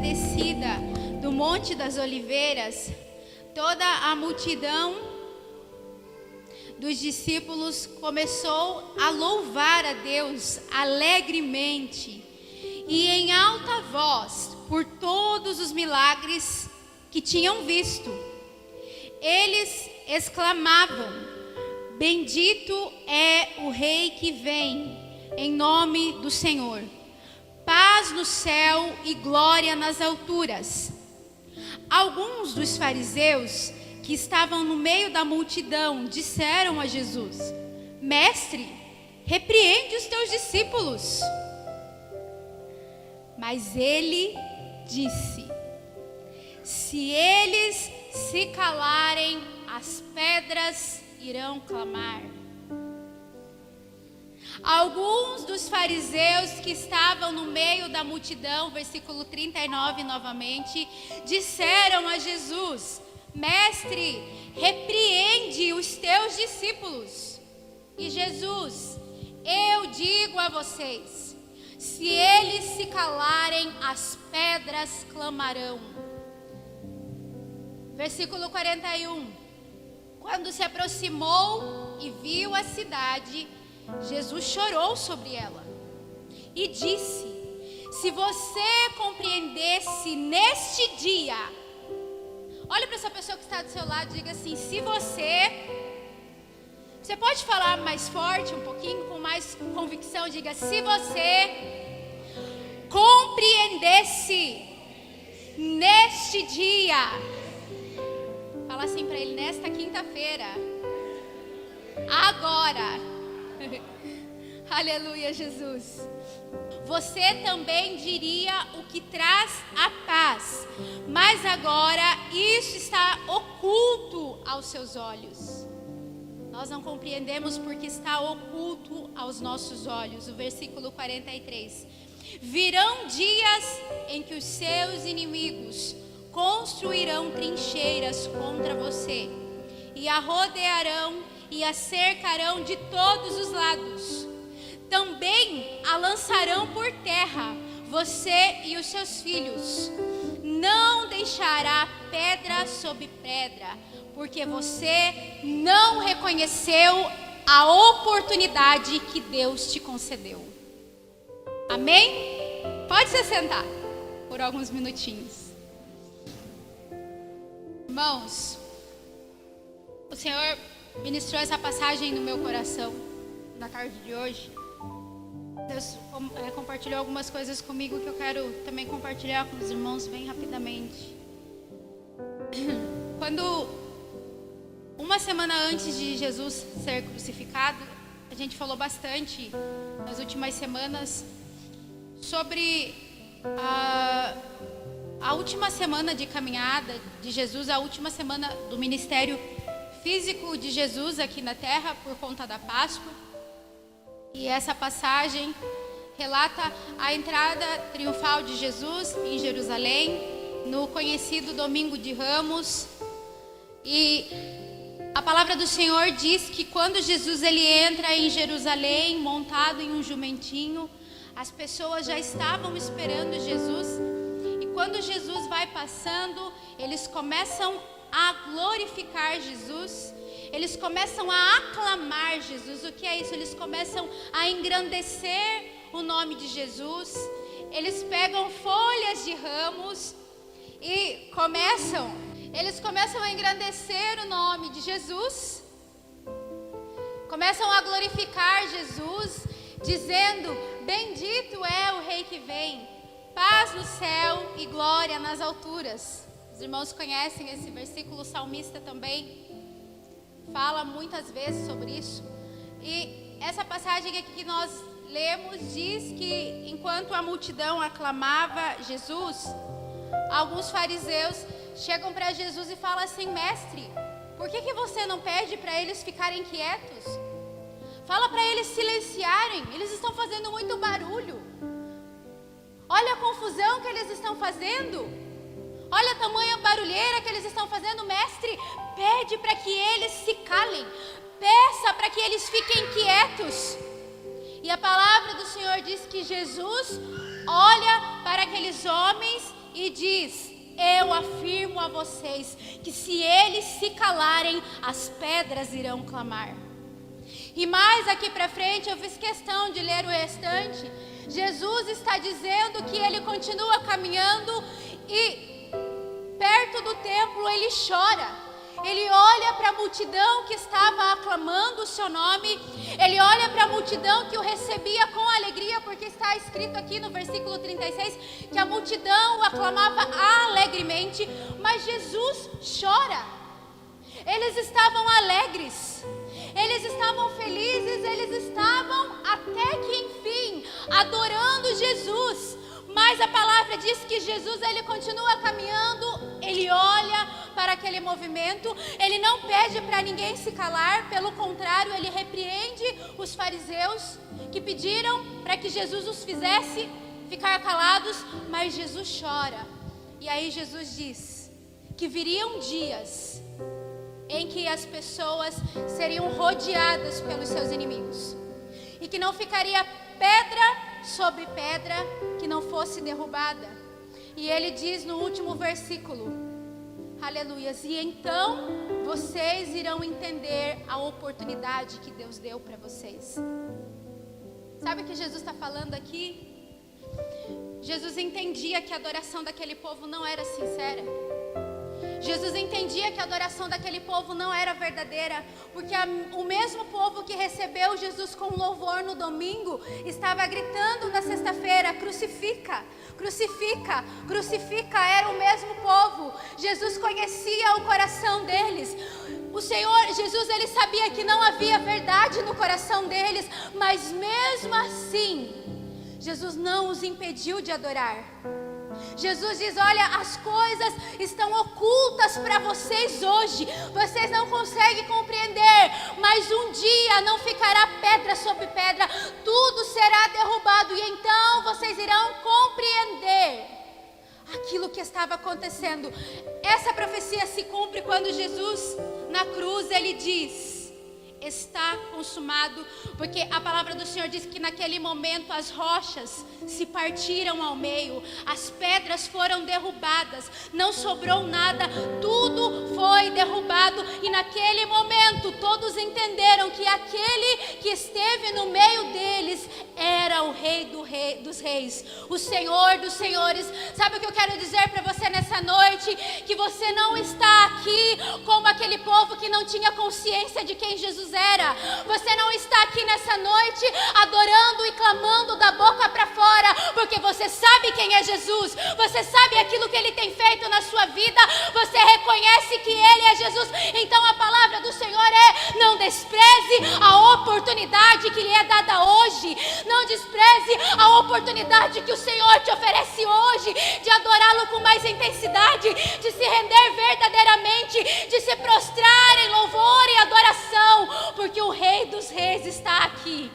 descida do Monte das Oliveiras, toda a multidão dos discípulos começou a louvar a Deus alegremente e em alta voz por todos os milagres que tinham visto. Eles exclamavam: bendito é o Rei que vem, em nome do Senhor. Paz no céu e glória nas alturas. Alguns dos fariseus que estavam no meio da multidão disseram a Jesus: Mestre, repreende os teus discípulos. Mas ele disse: se eles se calarem, as pedras irão clamar. Alguns dos fariseus que estavam no meio da multidão, versículo 39 novamente, disseram a Jesus: Mestre, repreende os teus discípulos. E Jesus: eu digo a vocês, se eles se calarem, as pedras clamarão. Versículo 41. Quando se aproximou e viu a cidade, Jesus chorou sobre ela e disse: se você compreendesse neste dia, olhe para essa pessoa que está do seu lado e diga assim: se você pode falar mais forte um pouquinho, com mais convicção, diga: se você compreendesse neste dia, fala assim para ele: nesta quinta-feira, agora. Aleluia, Jesus. Você também diria o que traz a paz, mas agora isso está oculto aos seus olhos. Nós não compreendemos porque está oculto aos nossos olhos. O versículo 43. Virão dias em que os seus inimigos construirão trincheiras contra você e a rodearão e a cercarão de todos os lados. Também a lançarão por terra, você e os seus filhos. Não deixará pedra sobre pedra, porque você não reconheceu a oportunidade que Deus te concedeu. Amém? Pode se sentar por alguns minutinhos. Irmãos, o Senhor ministrou essa passagem no meu coração na tarde de hoje. Deus compartilhou algumas coisas comigo que eu quero também compartilhar com os irmãos bem rapidamente. Quando uma semana antes de Jesus ser crucificado, a gente falou bastante nas últimas semanas sobre a última semana de caminhada de Jesus, a última semana do ministério físico de Jesus aqui na terra por conta da Páscoa. E essa passagem relata a entrada triunfal de Jesus em Jerusalém, no conhecido Domingo de Ramos. E a palavra do Senhor diz que quando Jesus ele entra em Jerusalém, montado em um jumentinho, as pessoas já estavam esperando Jesus. E quando Jesus vai passando, eles começam a glorificar Jesus. Eles começam a aclamar Jesus. O que é isso? Eles começam a engrandecer o nome de Jesus. Eles pegam folhas de ramos e eles começam a engrandecer o nome de Jesus. Começam a glorificar Jesus, dizendo: bendito é o Rei que vem, paz no céu e glória nas alturas. Os irmãos conhecem esse versículo, o salmista também fala muitas vezes sobre isso. E essa passagem aqui que nós lemos diz que enquanto a multidão aclamava Jesus, alguns fariseus chegam para Jesus e falam assim: mestre, por que você não pede para eles ficarem quietos? Fala para eles silenciarem, eles estão fazendo muito barulho. Olha a confusão que eles estão fazendo. Olha a tamanha barulheira que eles estão fazendo. Mestre, pede para que eles se calem. Peça para que eles fiquem quietos. E a palavra do Senhor diz que Jesus olha para aqueles homens e diz: eu afirmo a vocês que se eles se calarem, as pedras irão clamar. E mais aqui para frente, eu fiz questão de ler o restante. Jesus está dizendo que ele continua caminhando e perto do templo ele chora. Ele olha para a multidão que estava aclamando o seu nome. Ele olha para a multidão que o recebia com alegria, porque está escrito aqui no versículo 36 que a multidão o aclamava alegremente. Mas Jesus chora. Eles estavam alegres, eles estavam felizes, eles estavam até que enfim adorando Jesus. Mas a palavra diz que Jesus, ele continua caminhando, ele olha para aquele movimento, ele não pede para ninguém se calar, pelo contrário, ele repreende os fariseus que pediram para que Jesus os fizesse ficar calados, mas Jesus chora. E aí Jesus diz que viriam dias em que as pessoas seriam rodeadas pelos seus inimigos e que não ficaria pedra sobre pedra que não fosse derrubada. E ele diz no último versículo, aleluias, e então vocês irão entender a oportunidade que Deus deu para vocês. Sabe o que Jesus está falando aqui? Jesus entendia que a adoração daquele povo não era sincera. Jesus entendia que a adoração daquele povo não era verdadeira, porque o mesmo povo que recebeu Jesus com louvor no domingo estava gritando na sexta-feira: crucifica, crucifica, crucifica. Era o mesmo povo. Jesus conhecia o coração deles. O Senhor Jesus, ele sabia que não havia verdade no coração deles, mas mesmo assim Jesus não os impediu de adorar. Jesus diz: olha, as coisas estão ocultas para vocês hoje, vocês não conseguem compreender, mas um dia não ficará pedra sobre pedra, tudo será derrubado, e então vocês irão compreender aquilo que estava acontecendo. Essa profecia se cumpre quando Jesus, na cruz, ele diz: está consumado, porque a palavra do Senhor diz que naquele momento as rochas se partiram ao meio, as pedras foram derrubadas, não sobrou nada, tudo foi derrubado, e naquele momento todos entenderam que aquele que esteve no meio deles era o dos reis, o Senhor dos senhores. Sabe o que eu quero dizer para você nessa noite? Que você não está aqui como aquele povo que não tinha consciência de quem Jesus era. Você não está aqui nessa noite adorando e clamando da boca para fora, porque você sabe quem é Jesus, você sabe aquilo que Ele tem feito na sua vida, você reconhece que Ele é Jesus. Então a palavra do Senhor é: não despreze a oportunidade que lhe é dada hoje, não despreze a oportunidade que o Senhor te oferece hoje, de adorá-lo com mais intensidade, de se render verdadeiramente, de se prostrar em louvor e adoração, porque o Rei dos Reis está aqui.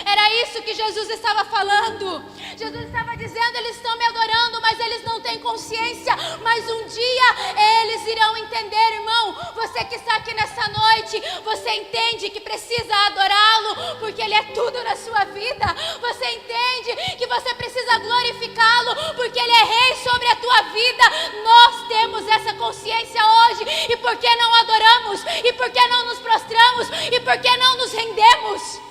Era isso que Jesus estava falando. Jesus estava dizendo: eles estão me adorando, mas eles não têm consciência, mas um dia eles irão entender. Irmão, você que está aqui nessa noite, você entende que precisa adorá-lo, porque Ele é tudo na sua vida. Você entende que você precisa glorificá-lo, porque Ele é Rei sobre a tua vida. Nós temos essa consciência hoje. E por que não adoramos? E por que não nos prostramos? E por que não nos rendemos?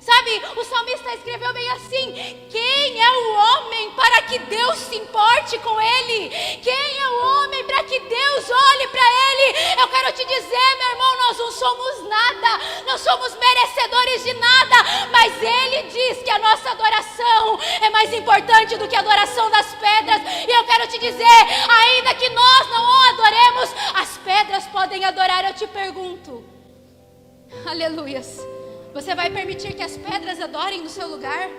Sabe, o salmista escreveu bem assim: quem é o homem para que Deus se importe com ele? Quem é o homem para que Deus olhe para ele? Eu quero te dizer, meu irmão, nós não somos nada, não somos merecedores de nada, mas Ele diz que a nossa adoração é mais importante do que a adoração das pedras. E eu quero te dizer, ainda que nós não o adoremos, as pedras podem adorar. Eu te pergunto, aleluias, você vai permitir que as pedras adorem no seu lugar?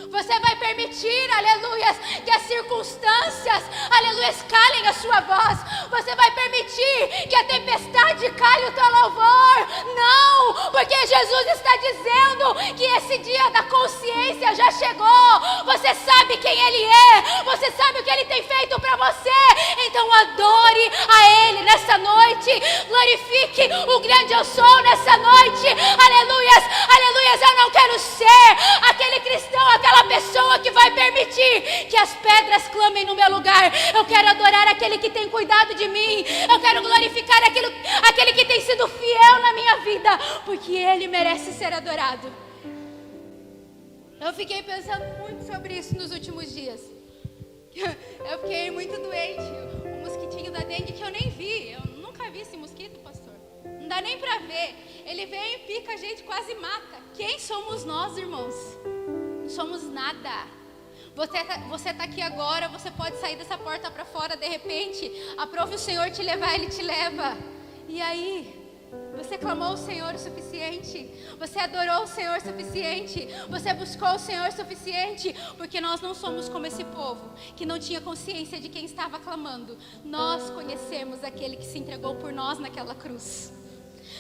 Você vai permitir, aleluias, que as circunstâncias, aleluias, calem a sua voz? Você vai permitir que a tempestade cale o teu louvor? Não, porque Jesus está dizendo que esse dia da consciência já chegou. Você sabe quem Ele é, você sabe o que Ele tem feito para você. Então adore a Ele nessa noite, glorifique o grande eu sou nessa noite. Aleluias, aleluias. Eu não quero ser aquele cristão, aquela pessoa que vai permitir permitir que as pedras clamem no meu lugar. Eu quero adorar aquele que tem cuidado de mim. Eu quero glorificar aquele que tem sido fiel na minha vida, porque ele merece ser adorado. Eu fiquei pensando muito sobre isso nos últimos dias. Eu fiquei muito doente. O mosquitinho da dengue que eu nem vi. Eu nunca vi esse mosquito, pastor. Não dá nem pra ver. Ele vem e pica a gente, quase mata. Quem somos nós, irmãos? Não somos nada. Você tá aqui agora, você pode sair dessa porta para fora, de repente, aprove o Senhor te levar, Ele te leva. E aí? Você clamou o Senhor o suficiente? Você adorou o Senhor o suficiente? Você buscou o Senhor o suficiente? Porque nós não somos como esse povo, que não tinha consciência de quem estava clamando. Nós conhecemos aquele que se entregou por nós naquela cruz.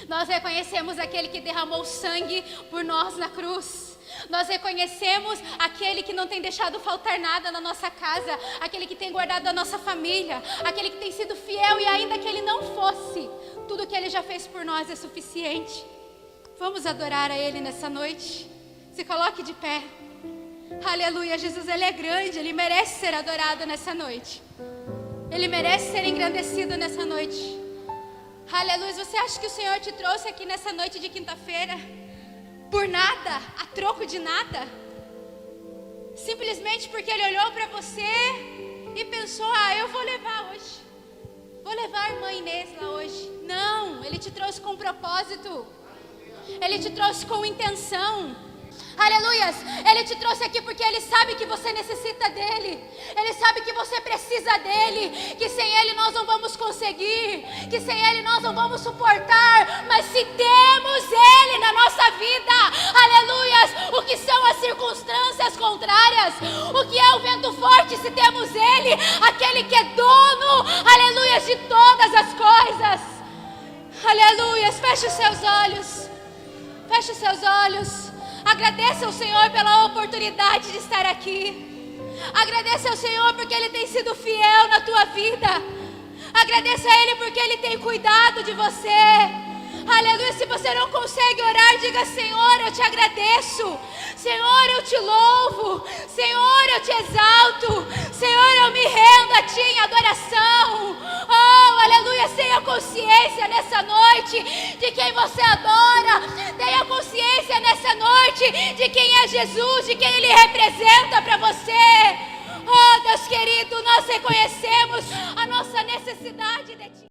Nós reconhecemos aquele que derramou sangue por nós na cruz. Nós reconhecemos aquele que não tem deixado faltar nada na nossa casa, aquele que tem guardado a nossa família, aquele que tem sido fiel, e ainda que ele não fosse, tudo que ele já fez por nós é suficiente. Vamos adorar a ele nessa noite. Se coloque de pé. Aleluia, Jesus, ele é grande, ele merece ser adorado nessa noite. Ele merece ser engrandecido nessa noite. Aleluia, você acha que o Senhor te trouxe aqui nessa noite de quinta-feira por nada, a troco de nada? Simplesmente porque Ele olhou para você e pensou, eu vou levar hoje. Vou levar a irmã Inês lá hoje. Não, Ele te trouxe com propósito. Ele te trouxe com intenção. Aleluias, Ele te trouxe aqui porque Ele sabe que você necessita dEle. Ele sabe que você precisa dEle, que sem Ele nós não vamos conseguir, que sem Ele nós não vamos suportar. Mas se temos Ele na nossa vida, aleluias, o que são as circunstâncias contrárias? O que é o vento forte se temos Ele, aquele que é dono, aleluias, de todas as coisas. Aleluias, feche os seus olhos. Feche os seus olhos. Agradeça ao Senhor pela oportunidade de estar aqui. Agradeça ao Senhor porque Ele tem sido fiel na tua vida. Agradeça a Ele porque Ele tem cuidado de você. Aleluia, se você não consegue orar, diga: Senhor, eu te agradeço. Senhor, eu te louvo. Senhor, eu te exalto. Senhor, eu me rendo a Ti em adoração. Oh, aleluia, tenha consciência nessa noite de quem você adora. Tenha consciência nessa noite de quem é Jesus, de quem Ele representa para você. Oh, Deus querido, nós reconhecemos a nossa necessidade de Ti.